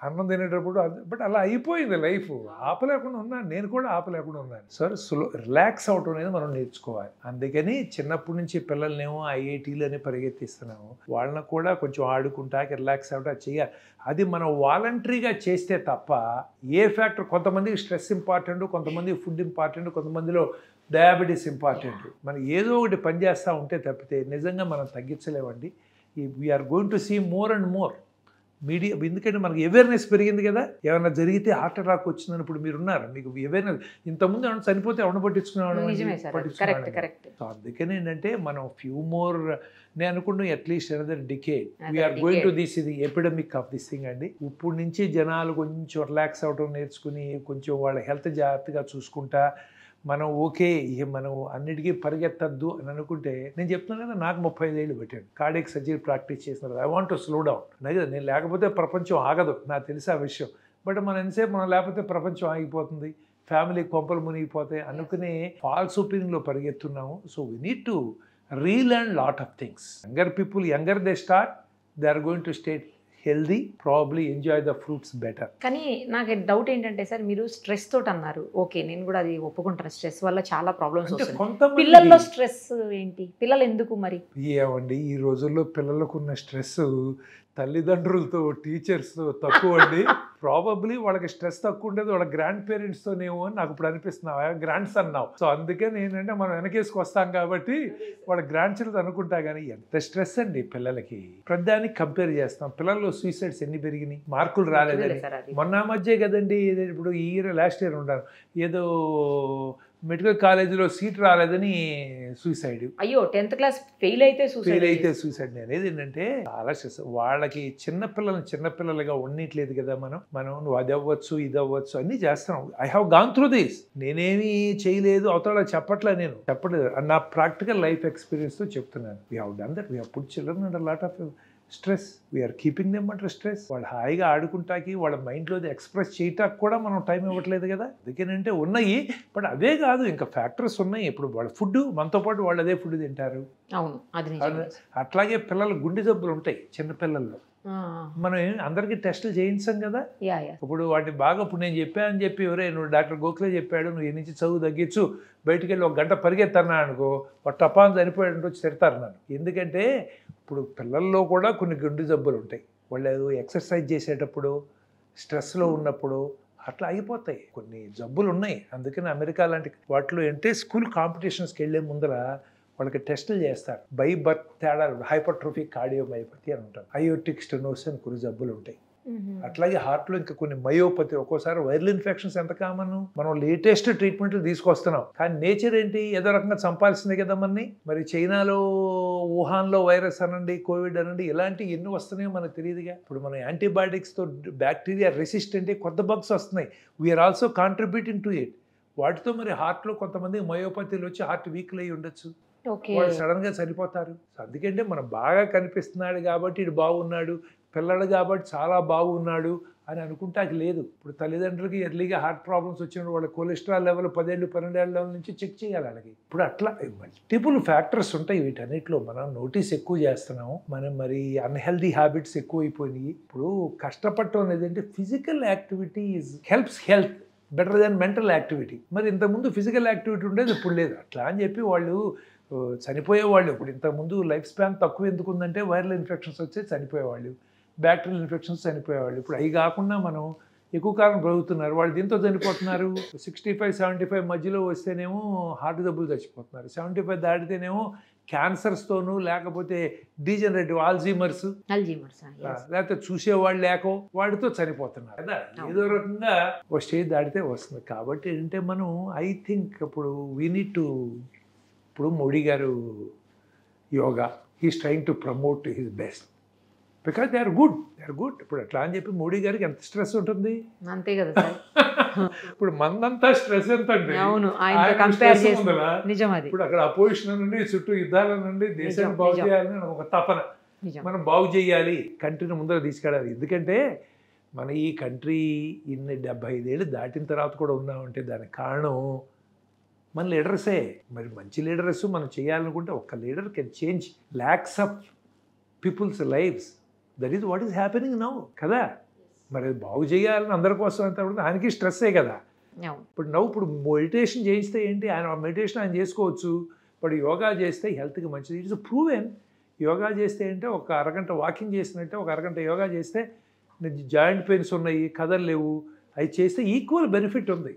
Speaker 3: అన్నం తినేటప్పుడు. బట్ అలా అయిపోయింది లైఫ్. ఆపలేకుండా ఉన్నాను, నేను కూడా ఆపలేకుండా ఉన్నాను. సరే రిలాక్స్ అవటం అనేది మనం నేర్చుకోవాలి. అందుకని చిన్నప్పటి నుంచి పిల్లల్నేమో ఐఐటీలు అని పరిగెత్తిస్తున్నాము, వాళ్ళని కూడా కొంచెం ఆడుకుంటాకి రిలాక్స్ అవటం చేయాలి. అది మనం వాలంటరీగా చేస్తే తప్ప ఏ ఫ్యాక్టర్, కొంతమందికి స్ట్రెస్ ఇంపార్టెంట్, కొంతమందికి ఫుడ్ ఇంపార్టెంట్, కొంతమందిలో డయాబెటీస్ ఇంపార్టెంట్. మనం ఏదో ఒకటి పని చేస్తూ ఉంటే తప్పితే నిజంగా మనం తగ్గించలేమండి. We're going to see more and more media. ఎందుకంటే మనకి అవేర్నెస్ పెరిగింది కదా, ఏమైనా జరిగితే హార్ట్ అటాక్ వచ్చిందని ఇప్పుడు మీరున్నారు, మీకు అవేర్నెస్. ఇంతకుముందు ఏమైనా చనిపోతే ఎవరిని పట్టించుకునేవాడు. సో అందుకని ఏంటంటే మనం ఫ్యూ మోర్, నేను అనుకుంటున్నాను at least another decade we are going to this, ఇది ఎపిడమిక్ ఆఫ్ దిస్ థింగ్ అండి. ఇప్పుడు నుంచి జనాలు కొంచెం రిలాక్స్ అవడం నేర్చుకుని కొంచెం వాళ్ళ హెల్త్ జాగ్రత్తగా చూసుకుంటా మనం ఓకే, మనం అన్నిటికీ పరిగెత్తద్దు అని అనుకుంటే, నేను చెప్తున్నాను కదా నాకు 35 ఏళ్ళు పెట్టాడు కార్డియాక్ సర్జరీ ప్రాక్టీస్ చేసిన. I want to slow down. నేను లేకపోతే ప్రపంచం ఆగదు, నాకు తెలిసి ఆ విషయం. బట్ మనం ఎంతసేపు మనం లేకపోతే ప్రపంచం ఆగిపోతుంది, ఫ్యామిలీ కొంపలు మునిగిపోతాయి అనుకునే ఫాల్స్ ఒపీనియన్లో పరిగెత్తున్నాము. So we need to relearn lot of things. Younger people, younger they start, they are going to stay healthy, probably enjoy the fruits better.
Speaker 2: కానీ నాకు డౌట్ ఏంటంటే సార్, మీరు స్ట్రెస్ తోటి అన్నారు, ఓకే నేను కూడా అది ఒప్పుకుంటాను, స్ట్రెస్ వల్ల చాలా ప్రాబ్లమ్స్ వస్తాయి. పిల్లల్లో స్ట్రెస్ ఏంటి, పిల్లలు ఎందుకు మరి?
Speaker 3: ఏమండి ఈ రోజుల్లో పిల్లలకు ఉన్న స్ట్రెస్ తల్లిదండ్రులతో, టీచర్స్తో తక్కువ అండి. ప్రాబబ్లీ వాళ్ళకి స్ట్రెస్ తక్కువ ఉండేది వాళ్ళ గ్రాండ్ పేరెంట్స్తోనేమో అని నాకు ఇప్పుడు అనిపిస్తుంది. Grand son నావు. సో అందుకని ఏంటంటే మనం వెనకేసుకు వస్తాం కాబట్టి వాళ్ళ గ్రాండ్ చిల్డ్రన్ అనుకుంటా. కానీ ఎంత స్ట్రెస్ అండి పిల్లలకి, ప్రతిదానికి కంపేర్ చేస్తాం. పిల్లల్లో సూసైడ్స్ ఎన్ని పెరిగినాయి, మార్కులు రాలేదని. మొన్న మధ్య కదండి, ఇప్పుడు ఈ ఇయర్ లాస్ట్ ఇయర్ ఉంటాను, ఏదో మెడికల్ కాలేజీలో సీట్ రాలేదని సూసైడ్.
Speaker 2: అయ్యో 10th క్లాస్ ఫెయిల్ అయితే
Speaker 3: సూసైడ్. నేను ఏంటంటే చాలా స్ట్రెస్. వాళ్ళకి చిన్నపిల్లలుగా ఉండట్లేదు కదా మనం నువ్వు అది అవ్వచ్చు ఇది అవ్వచ్చు అన్నీ చేస్తున్నాం. I have gone through this. నేనేమి చేయలేదు అవతల చెప్పట్లేదు, నా ప్రాక్టికల్ లైఫ్ ఎక్స్పీరియన్స్తో చెప్తున్నాను. We have done that. We have put children under lot of stress. We are keeping them under stress. వాళ్ళు హాయిగా ఆడుకుంటాకి, వాళ్ళ మైండ్లో ఎక్స్ప్రెస్ చేయటానికి కూడా మనం టైం ఇవ్వట్లేదు కదా. అందుకేనంటే ఉన్నాయి, బట్ అవే కాదు ఇంకా ఫ్యాక్టర్స్ ఉన్నాయి. ఇప్పుడు వాళ్ళ ఫుడ్, మనతో పాటు వాళ్ళు అదే ఫుడ్ తింటారు. అట్లాగే పిల్లలు గుండె జబ్బులు ఉంటాయి చిన్నపిల్లల్లో. మనం అందరికీ టెస్టులు చేయించాం కదా. ఇప్పుడు వాటిని బాగా, ఇప్పుడు నేను చెప్పానని చెప్పి ఎవరే నువ్వు డాక్టర్ గోఖలే చెప్పాడు, నువ్వు ఈ నుంచి చదువు తగ్గించు, బయటికి వెళ్ళి 1 గంట పరిగెత్తన్నా అనుకో, ఒక టపాన్ చనిపోయాడంటే వచ్చి తిడతారు నన్ను. ఎందుకంటే ఇప్పుడు పిల్లల్లో కూడా కొన్ని గుండె జబ్బులు ఉంటాయి. వాళ్ళు ఎక్సర్సైజ్ చేసేటప్పుడు స్ట్రెస్లో ఉన్నప్పుడు అట్లా అయిపోతాయి. కొన్ని జబ్బులు ఉన్నాయి. అందుకని అమెరికా లాంటి వాటిలో అంటే స్కూల్ కాంపిటీషన్స్కి వెళ్ళే ముందర వాళ్ళకి టెస్టులు చేస్తారు. బై బర్త్ తేడా, హైపర్ట్రోఫిక్ కార్డియోమయోపతి అని ఉంటారు, అయోటిక్ స్టెనోసిస్ అని కొన్ని జబ్బులు ఉంటాయి. అట్లాగే హార్ట్లో ఇంకా కొన్ని మయోపతి, ఒక్కోసారి వైరల్ ఇన్ఫెక్షన్స్ ఎంత కామన్. మనం లేటెస్ట్ ట్రీట్మెంట్లు తీసుకొస్తున్నాం, కానీ నేచర్ ఏంటి, ఏదో రకంగా చంపాల్సిందే కదా మనని. మరి చైనాలో వుహాన్లో వైరస్ అనండి, కోవిడ్ అనండి, ఇలాంటి ఎన్ని వస్తున్నాయో మనకు తెలియదుగా. ఇప్పుడు మనం యాంటీబయాటిక్స్తో బ్యాక్టీరియా రెసిస్టెంట్ కొత్త బగ్స్ వస్తున్నాయి. We are also contributing to it. వాటితో మరి హార్ట్లో కొంతమంది మయోపతిలు వచ్చి హార్ట్ వీక్లు అయి ఉండొచ్చు, వాళ్ళు సడన్ గా చనిపోతారు. అందుకంటే మనం బాగా కనిపిస్తున్నాడు కాబట్టి ఇటు బాగున్నాడు, పిల్లడు కాబట్టి చాలా బాగున్నాడు అని అనుకుంటే లేదు. ఇప్పుడు తల్లిదండ్రులకి ఎర్లీగా హార్ట్ ప్రాబ్లమ్స్ వచ్చినప్పుడు వాళ్ళ కొలెస్ట్రాల్ లెవెల్ 10 ఏళ్ళు 12 ఏళ్ళ నుంచి చెక్ చేయాలి వాళ్ళకి. ఇప్పుడు అట్లా మల్టిపుల్ ఫ్యాక్టర్స్ ఉంటాయి. వీటన్నిటిలో మనం నోటీస్ ఎక్కువ చేస్తున్నాము. మనం మరి అన్హెల్దీ హ్యాబిట్స్ ఎక్కువ అయిపోయినాయి. ఇప్పుడు కష్టపడటం అనేది అంటే physical activity helps health better than mental activity. మరి ఇంతకుముందు ఫిజికల్ యాక్టివిటీ ఉండేది, ఇప్పుడు లేదు. అట్లా అని చెప్పి వాళ్ళు చనిపోయేవాళ్ళు. ఇప్పుడు ఇంతకుముందు లైఫ్ స్పాన్ తక్కువ ఎందుకు ఉందంటే వైరల్ ఇన్ఫెక్షన్స్ వచ్చి చనిపోయేవాళ్ళు, బ్యాక్టీరియల్ ఇన్ఫెక్షన్స్ చనిపోయేవాళ్ళు. ఇప్పుడు అవి కాకుండా మనం ఎక్కువ కాలం బ్రతుకుతున్నారు. వాళ్ళు దీంతో చనిపోతున్నారు. 65-75 మధ్యలో వస్తేనేమో హార్ట్ జబ్బులు చచ్చిపోతున్నారు. 75 దాటితేనేమో క్యాన్సర్స్తోనూ, లేకపోతే డీజనరేటివ్ ఆల్జీమర్స్, లేకపోతే చూసేవాళ్ళు లేకో వాడితో చనిపోతున్నారు కదా. ఏదో రకంగా ఒక స్టేజ్ దాటితే వస్తుంది. కాబట్టి ఏంటంటే మనం ఐ థింక్ ఇప్పుడు వీ నీడ్ టు, ఇప్పుడు మోడీ గారు yoga, he's trying to promote his best because they are good. ఇప్పుడు అట్లా అని చెప్పి మోడీ గారికి ఎంత స్ట్రెస్ ఉంటుంది,
Speaker 2: అంతే కదా.
Speaker 3: ఇప్పుడు మందంతా స్ట్రెస్ ఎంత అండి. ఇప్పుడు అక్కడ అపోజిషన్ నుండి చుట్టూ యుద్ధాల నుండి దేశాన్ని బాగు చేయాలని ఒక తపన, మనం బాగు చేయాలి, కంట్రీని ముందర తీసుకెళ్ళాలి. ఎందుకంటే మన ఈ కంట్రీ ఇన్ని 75 ఏళ్ళు దాటిన తర్వాత కూడా ఉన్నామంటే దానికి కారణం మన లీడర్సే. మరి మంచి లీడర్స్ మనం చేయాలనుకుంటే ఒక్క leader can change lakhs of peoples lifes. That is what is happening now కదా. మరి బాగు చేయాలని అందరి కోసం అంతా ఆయనకి స్ట్రెస్సే కదా. ఇప్పుడు మెడిటేషన్ చేయిస్తే ఏంటి, ఆయన మెడిటేషన్ ఆయన చేసుకోవచ్చు. ఇప్పుడు యోగా చేస్తే హెల్త్కి మంచిది. It's proven. యోగా చేస్తే అంటే ఒక అరగంట వాకింగ్ చేసినట్టే, ఒక అరగంట యోగా చేస్తే జాయింట్ పెయిన్స్ ఉన్నాయి, కదలలేవు, అవి చేస్తే ఈక్వల్ బెనిఫిట్ ఉంది.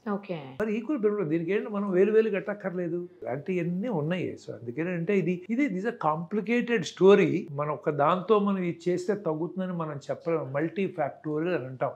Speaker 2: ఓకే,
Speaker 3: మరి ఈక్వల్ బెనిఫిట్. దీనికి ఏంటి మనం వేలు కట్టక్కర్లేదు, అలాంటివన్నీ ఉన్నాయి. సో అందుకేనంటే ఇది అ కాంప్లికేటెడ్ స్టోరీ. మనం ఒక దాంతో మనం ఇది చేస్తే తగ్గుతుందని మనం చెప్పలేము. మల్టీ ఫ్యాక్టోరియల్ అని అంటాం.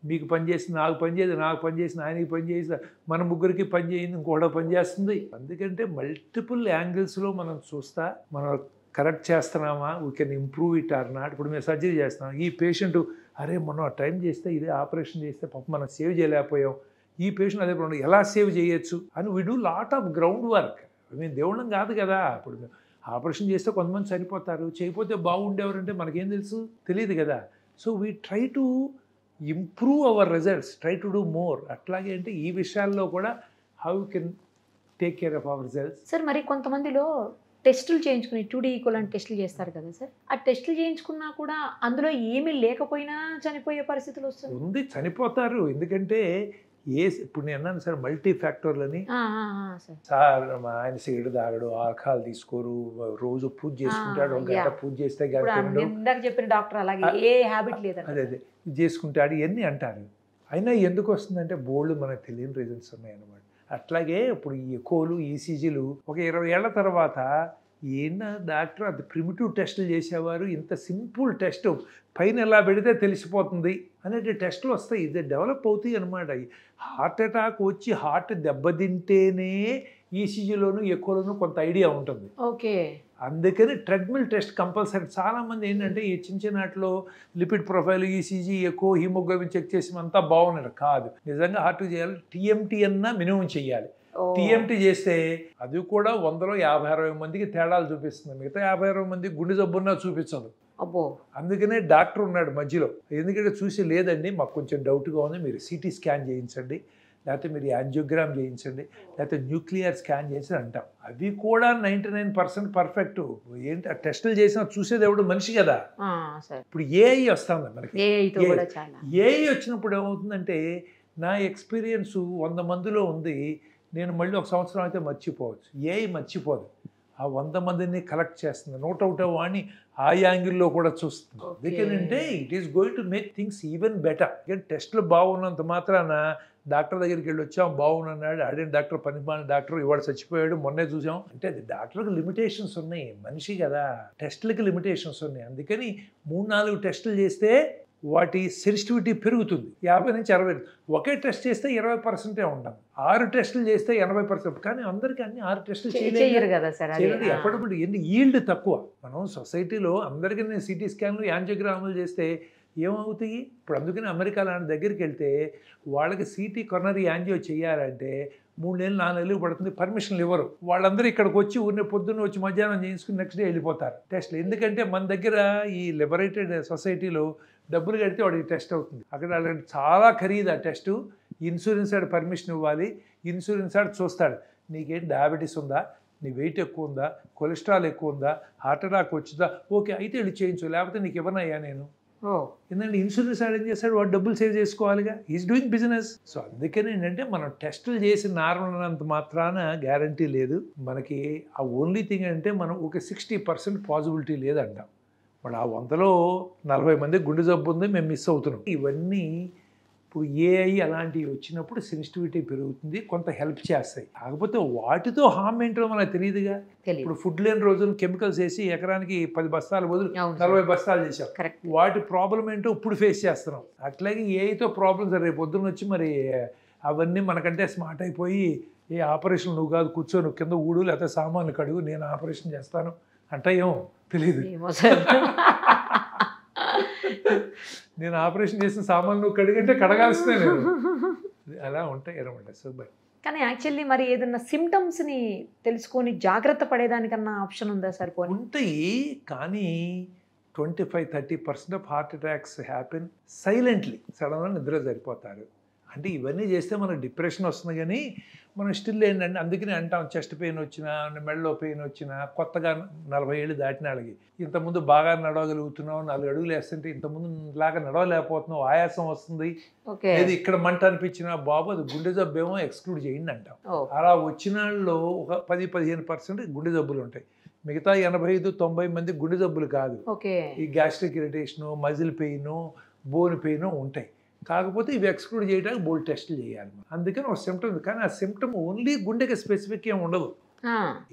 Speaker 3: మీకు పని చేసి నాకు పని చేయదు, నాకు పని చేసిన ఆయనకి పని చేసి మన ముగ్గురికి పని చేయింది, ఇంకోటి పని చేస్తుంది. అందుకంటే మల్టిపుల్ యాంగిల్స్లో మనం చూస్తా మనం కరెక్ట్ చేస్తున్నామా, we can improve it or not. ఇప్పుడు మేము సర్జరీ చేస్తున్నాం, ఈ పేషెంట్ అరే మనం ఆ టైం చేస్తే ఇదే ఆపరేషన్ చేస్తే పాపం మనం సేవ్ చేయలేకపోయాం, ఈ పేషెంట్ అదే ప్రాబ్లం ఎలా సేవ్ చేయొచ్చు అని we do lot of ground work. మేము దేవుళ్ళం కాదు కదా. ఇప్పుడు ఆపరేషన్ చేస్తే కొంతమంది చనిపోతారు, చేయకపోతే బాగుండేవారంటే మనకేం తెలుసు, తెలియదు కదా. So we try to improve our results, try to do more. అట్లాగే అంటే ఈ విషయాల్లో కూడా how you can take care of our results.
Speaker 2: Sir మరి కొంతమందిలో టెస్టులు చేయించుకుని 2D ఈక్వలెంట్ టెస్టులు చేస్తారు కదా సార్, ఆ టెస్టులు చేయించుకున్నా కూడా అందులో ఏమీ లేకపోయినా చనిపోయే పరిస్థితులు వస్తుంది.
Speaker 3: చనిపోతారు. ఎందుకంటే ఇప్పుడు నేను అన్నాను సార్ మల్టీ ఫ్యాక్టర్లని. సార్ ఆయన సిగరెట్ తాగడు, ఆల్కహాల్ తీసుకోరు, రోజు పూజ చేసుకుంటాడు, ఒక గంట పూజ చేస్తే
Speaker 2: చెప్పిన డాక్టర్ అలాగే ఏ హ్యాబిట్ లేదు,
Speaker 3: అదే చేసుకుంటాడు, ఇవన్నీ అంటారు. అయినా ఎందుకు వస్తుందంటే బోల్డ్ మనకు తెలియని రీజన్స్ ఉన్నాయన్నమాట. అట్లాగే ఇప్పుడు ఈ ఎకోలు, ఈసీజీలు ఒక 20 ఏళ్ల తర్వాత ఏనా డాక్టర్ అది ప్రిమిటివ్ టెస్టులు చేసేవారు, ఇంత సింపుల్ టెస్ట్ పైన ఎలా పెడితే తెలిసిపోతుంది అనేది టెస్టులు వస్తాయి. ఇది డెవలప్ అవుతాయి అనమాట. హార్ట్ అటాక్ వచ్చి హార్ట్ దెబ్బతింటేనే ఈసీజీలోను ఎక్కువలోనూ కొంత ఐడియా ఉంటుంది.
Speaker 2: ఓకే,
Speaker 3: అందుకని ట్రెడ్మిల్ టెస్ట్ కంపల్సరీ. చాలామంది ఏంటంటే ఈ చిన్న వాటిలో లిపిడ్ ప్రొఫైల్, ఈసీజీ, ఎక్కువ హీమోగ్లోబిన్ చెక్ చేసి అంతా బాగున్నారు కాదు. నిజంగా హార్ట్ చేయాలి, టీఎంటీ అన్నా మినిమం చెయ్యాలి. టీఎంటీ చేస్తే అది కూడా 100లో 50-60 మందికి తేడాలు చూపిస్తుంది. మిగతా 50-60 మందికి గుండె జబ్బున్నా చూపించదు. అందుకనే డాక్టర్ ఉన్నాడు మధ్యలో. ఎందుకంటే చూసి లేదండి మాకు కొంచెం డౌట్గా ఉంది, మీరు సిటీ స్కాన్ చేయించండి, లేకపోతే మీరు యాంజియోగ్రామ్ చేయించండి, లేకపోతే న్యూక్లియర్ స్కాన్ చేసి అంటాం. అవి కూడా 99% పర్ఫెక్ట్. ఏంటి ఆ టెస్టులు చేసినా చూసేది ఎవడు మనిషి కదా. ఇప్పుడు ఏఐ వస్తుంది మనకి. ఏఐ వచ్చినప్పుడు ఏమవుతుందంటే నా ఎక్స్పీరియన్స్ 100 మందిలో ఉంది, నేను మళ్ళీ ఒక సంవత్సరం అయితే మర్చిపోవచ్చు. ఏఐ మర్చిపోదు. ఆ 100 మందిని కలెక్ట్ చేస్తుంది. 101 వాడిని ఆ యాంగిల్లో కూడా చూస్తుంది. ఎందుకంటే it is going to make things even better. టెస్ట్లు బాగున్నంత మాత్రాన డాక్టర్ దగ్గరికి వెళ్ళి వచ్చాం బాగున్నాడు, అడిగిన డాక్టర్ పనిమాలిన డాక్టర్ ఇవాళ చచ్చిపోయాడు మొన్నే చూసాం అంటే అది డాక్టర్కి లిమిటేషన్స్ ఉన్నాయి, మనిషి కదా, టెస్టులకి లిమిటేషన్స్ ఉన్నాయి. అందుకని 3-4 టెస్టులు చేస్తే వాటి సెన్సిటివిటీ పెరుగుతుంది 50 నుంచి 60. ఒకే టెస్ట్ చేస్తే 20% ఉంటాం, 6 టెస్టులు చేస్తే 80%. కానీ అందరికీ అన్ని 6 టెస్టులు
Speaker 2: చేయలేరు కదా సార్.
Speaker 3: ఎప్పటికప్పుడు ఈల్డ్ తక్కువ. మనం సొసైటీలో అందరికీ సిటీ స్కాన్లు యాంజియోగ్రాములు చేస్తే ఏమవుతాయి? ఇప్పుడు అందుకని అమెరికా లాంటి దగ్గరికి వెళ్తే వాళ్ళకి సిటీ కొనరీ యాంజియో చేయాలంటే 3 నెలలు 4 నెలలు పడుతుంది, పర్మిషన్లు ఇవ్వరు. వాళ్ళందరూ ఇక్కడికి వచ్చి ఊరిని పొద్దున్న వచ్చి మధ్యాహ్నం చేయించుకుని నెక్స్ట్ డే వెళ్ళిపోతారు టెస్ట్లు. ఎందుకంటే మన దగ్గర ఈ లిబరేటెడ్ సొసైటీలో డబ్బులు కడితే వాడికి టెస్ట్ అవుతుంది. అక్కడ వాళ్ళకి చాలా ఖరీదు ఆ టెస్టు. ఇన్సూరెన్స్ ఆడు పర్మిషన్ ఇవ్వాలి, ఇన్సూరెన్స్ ఆడు చూస్తాడు నీకేం డయాబెటీస్ ఉందా, నీ వెయిట్ ఎక్కువ ఉందా, కొలెస్ట్రాల్ ఎక్కువ ఉందా, హార్ట్ అటాక్ వచ్చిందా, ఓకే అయితే వెళ్ళి చేయించు, లేకపోతే నీకు ఇవ్వనయ్యా నేను. ఎందుకంటే ఇన్సూరెన్స్ ఆడు ఏం చేస్తాడు, వాడు డబ్బులు సేవ్ చేసుకోవాలిగా, ఈజ్ డూయింగ్ బిజినెస్. సో అందుకని ఏంటంటే మనం టెస్టులు చేసి నార్మల్ అన్నంత మాత్రాన గ్యారంటీ లేదు మనకి. ఆ ఓన్లీ థింగ్ అంటే మనం ఒక 60% పాసిబిలిటీ లేదంటాం. మరి ఆ 100లో 40 మంది గుండె జబ్బు ఉంది, మేము మిస్ అవుతున్నాం. ఇవన్నీ ఇప్పుడు ఏఐ అలాంటివి వచ్చినప్పుడు సెన్సిటివిటీ పెరుగుతుంది, కొంత హెల్ప్ చేస్తాయి. కాకపోతే వాటితో హామ్ ఏంటో మనకు తెలియదుగా. ఇప్పుడు ఫుడ్ లేని రోజులు కెమికల్స్ వేసి ఎకరానికి 10 బస్తాలు బదులు 40 బస్తాలు చేసాం. వాటి ప్రాబ్లం ఏంటో ఇప్పుడు ఫేస్ చేస్తున్నాం. అట్లాగే ఏఐతో ప్రాబ్లమ్స్ రేపు పొద్దున్న వచ్చి మరి అవన్నీ మనకంటే స్మార్ట్ అయిపోయి ఏ ఆపరేషన్ నువ్వు కాదు కూర్చో, నువ్వు కింద ఊడు లేకపోతే సామాన్లు కడుగు నేను ఆపరేషన్ చేస్తాను అంటే ఏమో తెలియదు. నేను ఆపరేషన్ చేసిన సామాన్లు నువ్వు కడిగంటే కడగాల్సిందే నేను. అలా ఉంటాయి అనమాట. సో బై
Speaker 2: కానీ యాక్చువల్లీ మరి ఏదన్నా సిమ్టమ్స్ని తెలుసుకొని జాగ్రత్త పడేదానికన్నా ఆప్షన్ ఉందా సార్?
Speaker 3: ఉంటాయి, కానీ 25-30% of heart attacks happen silently. సడన్గా నిద్ర సరిపోతారు. అంటే ఇవన్నీ చేస్తే మనకు డిప్రెషన్ వస్తుంది, కానీ మనం స్టిల్ ఏంటంటే అందుకని అంటాం చెస్ట్ పెయిన్ వచ్చినా మెడలో పెయిన్ వచ్చినా కొత్తగా 40 ఏళ్ళు దాటిన వాళ్ళకి ఇంతకుముందు బాగా నడవగలుగుతున్నావు, 4 అడుగులు వేస్తుంటే ఇంతకుముందు లాగా నడవలేకపోతున్నావు, ఆయాసం వస్తుంది, లేదు ఇక్కడ మంట అనిపించినా బాబు అది గుండె జబ్బు ఏమో ఎక్స్క్లూడ్ చేయండి అంటాం. అలా వచ్చిన వాళ్ళలో ఒక 10-15% గుండె జబ్బులు ఉంటాయి. మిగతా 85-90 మంది గుండె జబ్బులు కాదు. ఈ gastric irritation, muscle pain, bone pain ఉంటాయి. కాకపోతే ఇవి ఎక్స్క్లూడ్ చేయడానికి బోల్డ్ టెస్టులు చేయాలి. అందుకని ఒక సిమ్టమ్ ఉంది, కానీ ఆ సిమ్టమ్ ఓన్లీ గుండెకి స్పెసిఫిక్ ఏమి ఉండదు.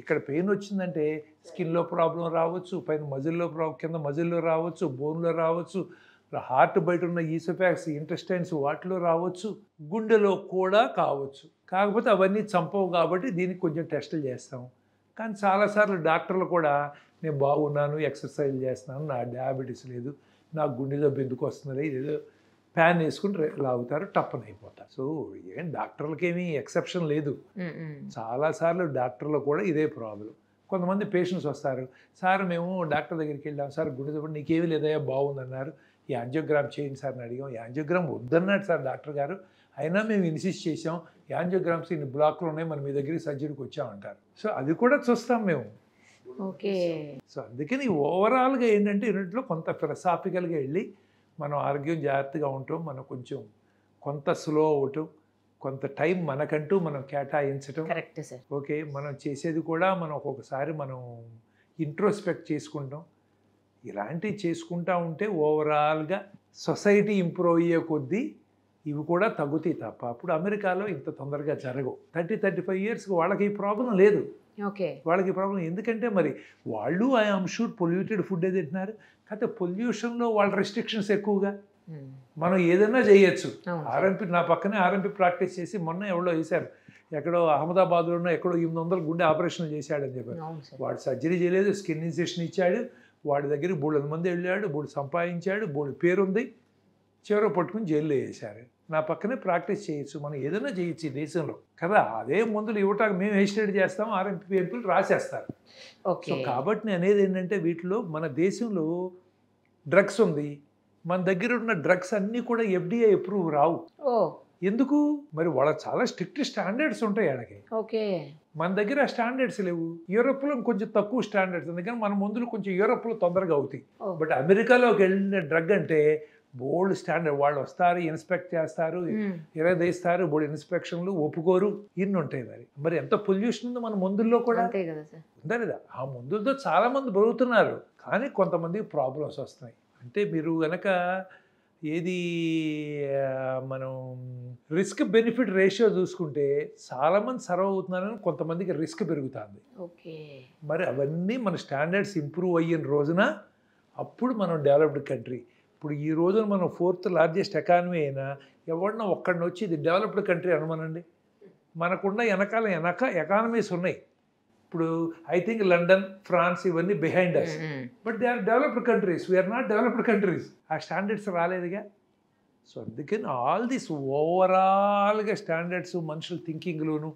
Speaker 3: ఇక్కడ పెయిన్ వచ్చిందంటే స్కిన్లో ప్రాబ్లం రావచ్చు, పైన మజిల్లో కింద మజిల్లో రావచ్చు, బోన్లో రావచ్చు, హార్ట్ బయట ఉన్న ఈసోఫాక్స్ ఇంటెస్టైన్స్ వాటిలో రావచ్చు, గుండెలో కూడా కావచ్చు. కాకపోతే అవన్నీ చంపవు కాబట్టి దీనికి కొంచెం టెస్టులు చేస్తాం. కానీ చాలాసార్లు డాక్టర్లు కూడా నేను బాగున్నాను, ఎక్సర్సైజ్ చేస్తున్నాను, నా డయాబెటీస్ లేదు, నాకు గుండె జబ్బు ఎందుకు వస్తుంది, ఏదో ప్యాన్ వేసుకుని లాగుతారు, టప్పని అయిపోతారు. సో ఏం డాక్టర్లకి ఏమీ ఎక్సెప్షన్ లేదు. చాలాసార్లు డాక్టర్లు కూడా ఇదే ప్రాబ్లం. కొంతమంది పేషెంట్స్ వస్తారు, సార్ మేము డాక్టర్ దగ్గరికి వెళ్ళాం సార్, గుండె జబ్బు నీకేమీ లేదయ్యా బాగుందన్నారు, యాంజియోగ్రామ్ చేయండి సార్ అని అడిగాం. యాంజియోగ్రామ్ వద్దన్నాడు సార్ డాక్టర్ గారు, అయినా మేము ఇన్సిస్ట్ చేసాం, యాంజియోగ్రామ్స్ ఇన్ని బ్లాక్లు ఉన్నాయి, మనం మీ దగ్గరికి సర్జరీకి వచ్చామంటారు. సో అది కూడా చూస్తాం మేము. సో అందుకని ఓవరాల్గా ఏంటంటే యూనిట్లో కొంత ఫిలసాఫికల్గా వెళ్ళి మనం ఆరోగ్యం జాగ్రత్తగా ఉంటాం, మనం కొంత స్లో అవటం, కొంత టైం మనకంటూ మనం కేటాయించటం. ఓకే, మనం చేసేది కూడా మనం ఒక్కొక్కసారి మనం ఇంట్రోస్పెక్ట్ చేసుకుంటాం. ఇలాంటివి చేసుకుంటూ ఉంటే ఓవరాల్గా సొసైటీ ఇంప్రూవ్ అయ్యే కొద్దీ ఇవి కూడా తగ్గుతాయి తప్ప అప్పుడు అమెరికాలో ఇంత తొందరగా జరగవు. 30-35 ఇయర్స్కి వాళ్ళకి ఈ ప్రాబ్లం లేదు. వాళ్ళకి ప్రాబ్లం ఎందుకంటే మరి వాళ్ళు ఐఎమ్ షూర్ పొల్యూటెడ్ ఫుడ్ తింటున్నారు, కాకపోతే పొల్యూషన్లో వాళ్ళ రెస్ట్రిక్షన్స్ ఎక్కువగా. మనం ఏదైనా చేయొచ్చు. ఆర్ఎంపీ నా పక్కనే ఆర్ఎంపీ ప్రాక్టీస్ చేసి మొన్న ఎవరో వేశారు, ఎక్కడో అహ్మదాబాద్లోనో ఎక్కడో 800 గుండె ఆపరేషన్ చేశాడని చెప్పారు. వాడు సర్జరీ చేయలేదు, స్కిన్ ఇన్జెక్షన్ ఇచ్చాడు, వాడి దగ్గరికి 300 మంది వెళ్ళాడు, 3 సంపాదించాడు, 3 పేరుంది, చివర పట్టుకుని జైల్లో వేశారు. నా పక్కనే ప్రాక్టీస్ చేయొచ్చు, మనం ఏదైనా చేయొచ్చు ఈ దేశంలో కదా. అదే మందులు ఇవ్వటానికి మేము ఎస్టేట్ చేస్తాం, ఆర్ఎంపీ ఎంపీలు రాసేస్తారు. సో కాబట్టి నేను అనేది ఏంటంటే వీటిలో మన దేశంలో డ్రగ్స్ ఉంది, మన దగ్గర ఉన్న డ్రగ్స్ అన్నీ కూడా FDA అప్రూవ్ రావు. ఎందుకు మరి? వాళ్ళకి చాలా స్ట్రిక్ట్ స్టాండర్డ్స్ ఉంటాయి వాళ్ళకి. మన దగ్గర ఆ స్టాండర్డ్స్ లేవు. యూరోప్లో కొంచెం తక్కువ స్టాండర్డ్స్, అందుకని మన మందులు కొంచెం యూరోప్లో తొందరగా అవుతాయి. బట్ అమెరికాలోకి వెళ్ళిన డ్రగ్ అంటే బోల్డ్ స్టాండర్డ్. వాళ్ళు వస్తారు, ఇన్స్పెక్ట్ చేస్తారు, ఇరదీస్తారు, బోల్డ్ ఇన్స్పెక్షన్లు, ఒప్పుకోరు, ఇన్ని ఉంటాయి. మరి ఎంత పొల్యూషన్ ఉందో మన మందుల్లో కూడా ఉందా లేదా? ఆ మందులతో చాలా మంది బతుకుతున్నారు, కానీ కొంతమందికి ప్రాబ్లమ్స్ వస్తున్నాయి. అంటే మీరు కనుక ఏది మనం రిస్క్ బెనిఫిట్ రేషియో చూసుకుంటే చాలామంది సర్వ్ అవుతున్నారని కొంతమందికి రిస్క్ పెరుగుతుంది. మరి అవన్నీ మన స్టాండర్డ్స్ ఇంప్రూవ్ అయిన రోజున అప్పుడు మనం డెవలప్డ్ కంట్రీ. ఇప్పుడు ఈ రోజున మనం 4th లార్జెస్ట్ ఎకానమీ అయినా ఎవరినో ఒక్కడిని వచ్చి ఇది డెవలప్డ్ కంట్రీ అనమనండి. మనకున్న వెనకాల ఎకానమీస్ ఉన్నాయి. ఇప్పుడు ఐ థింక్ లండన్, ఫ్రాన్స్ ఇవన్నీ behind us, but they are developed countries, we are not developed countries. ఆ స్టాండర్డ్స్ రాలేదుగా. సో అందుకని ఆల్ దిస్ ఓవరాల్గా స్టాండర్డ్స్ మనుషుల థింకింగ్లోను,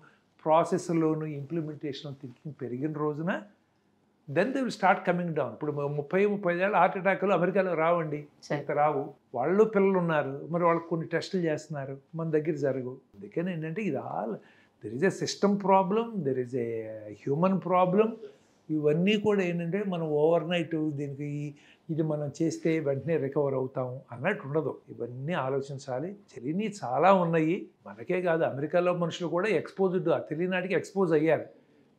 Speaker 3: ప్రాసెస్లోను, ఇంప్లిమెంటేషన్ థింకింగ్ పెరిగిన రోజున then they will start coming down. ఇప్పుడు 30-35 ఏళ్ళ హార్ట్ అటాక్లు అమెరికాలో రావండి, రావు. వాళ్ళు పిల్లలు ఉన్నారు, మరి వాళ్ళకి కొన్ని టెస్టులు చేస్తున్నారు, మన దగ్గర జరగవు. అందుకని ఏంటంటే ఇది all there is a system problem, there is a human problem. ఇవన్నీ కూడా ఏంటంటే మనం ఓవర్ నైట్ దీనికి ఇది మనం చేస్తే వెంటనే రికవర్ అవుతాము అన్నట్టు ఉండదు. ఇవన్నీ ఆలోచించాలి. తెలియని చాలా ఉన్నాయి, మనకే కాదు, అమెరికాలో మనుషులు కూడా ఎక్స్పోజ్డ్, తెలియనాటికి ఎక్స్పోజ్ అయ్యారు.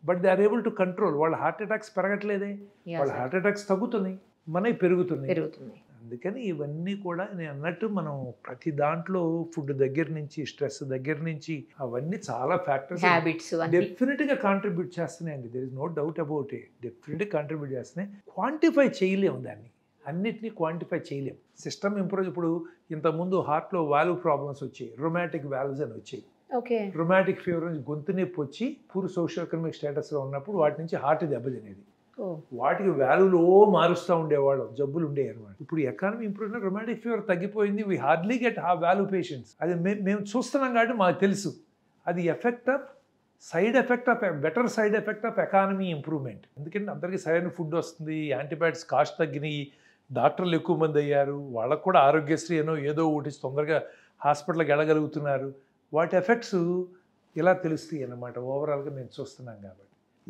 Speaker 3: But they are able to control. వాళ్ళ హార్ట్ అటాక్స్ పెరగట్లేదే, వాళ్ళ హార్ట్ అటాక్స్ తగ్గుతున్నాయి, మనవి పెరుగుతున్నాయి. అందుకని ఇవన్నీ కూడా నేను అన్నట్టు మనం ప్రతి దాంట్లో ఫుడ్ దగ్గర నుంచి, స్ట్రెస్ దగ్గర నుంచి, అవన్నీ చాలా ఫ్యాక్టర్స్ డెఫినెట్గా కాంట్రిబ్యూట్ చేస్తున్నాయండి. There is no doubt about it. డెఫినెట్గా కాంట్రిబ్యూట్ చేస్తున్నాయి. క్వాంటిఫై చేయలేము దాన్ని, అన్నిటినీ క్వాంటిఫై చేయలేము. System improve. ఇప్పుడు ఇంతకుముందు హార్ట్లో వాల్వ్ ప్రాబ్లమ్స్ వచ్చాయి, రొమాటిక్ వాల్వ్స్ అని వచ్చాయి. రొమాటిక్ ఫీవర్ నుంచి గొంతు నొప్పి వచ్చి పూర్ సోషియో ఎకనామిక్ స్టేటస్లో ఉన్నప్పుడు వాటి నుంచి హార్ట్ దెబ్బతినేది. వాటికి వాల్వ్లో మారుస్తూ ఉండేవాళ్ళు, జబ్బులు ఉండేవి అనమాట. ఇప్పుడు ఎకానమీ ఇంప్రూవ్ అయినా రొమాటిక్ ఫీవర్ తగ్గిపోయింది. వీ హార్డ్లీ గెట్ ఆ వాల్వ్ పేషెంట్స్. అది మేము చూస్తున్నాం కాబట్టి మాకు తెలుసు. అది side effect of better side effect of economy improvement. ఎందుకంటే అందరికీ సరైన ఫుడ్ వస్తుంది, యాంటీబయాటిక్స్ కాస్ట్ తగ్గినాయి, డాక్టర్లు ఎక్కువ మంది అయ్యారు, వాళ్ళకు కూడా ఆరోగ్యశ్రీ ఏదో ఒకటి తొందరగా హాస్పిటల్కి వెళ్ళగలుగుతున్నారు. వాటి ఎఫెక్ట్స్ ఇలా తెలుస్తాయి అన్నమాట. ఓవరాల్గా మేము చూస్తున్నాం కాబట్టి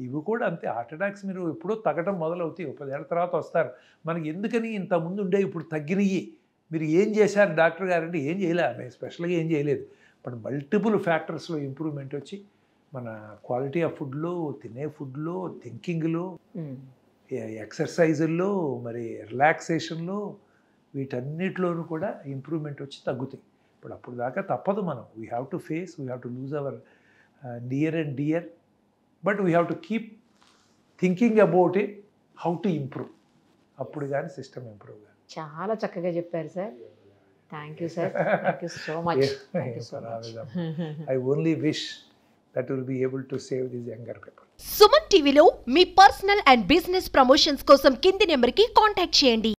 Speaker 3: ఇవి కూడా అంతే. హార్ట్ అటాక్స్ మీరు ఎప్పుడో తగ్గడం మొదలవుతాయి, 10 ఏళ్ళ తర్వాత వస్తారు. మనకి ఎందుకని ఇంతకుముందు ఉండే ఇప్పుడు తగ్గినాయి, మీరు ఏం చేశారు డాక్టర్ గారు అంటే ఏం చేయలే, మేము స్పెషల్గా ఏం చేయలేదు. బట్ మల్టిపుల్ ఫ్యాక్టర్స్లో ఇంప్రూవ్మెంట్ వచ్చి మన క్వాలిటీ ఆఫ్ ఫుడ్లో, తినే ఫుడ్లో, థింకింగ్లో, ఎక్సర్సైజుల్లో, మరి రిలాక్సేషన్లో, వీటన్నిటిలోనూ కూడా ఇంప్రూవ్మెంట్ వచ్చి తగ్గుతాయి. అప్పుడు దాకా తప్పదు. మనం we have to face, we have to lose our near and dear, but we have to keep thinking about it, how to improve. అప్పుడు కానీ సిస్టమ్ ఇంప్రూవ్ కాదు.
Speaker 2: చాలా చక్కగా చెప్పారు sir. Thank you sir, thank you so much.
Speaker 3: I only wish that will be able to save these younger people.
Speaker 1: Suman టీవీలో మీ personal and business promotions కోసం కింది నెంబర్కి కాంటాక్ట్ చేయండి.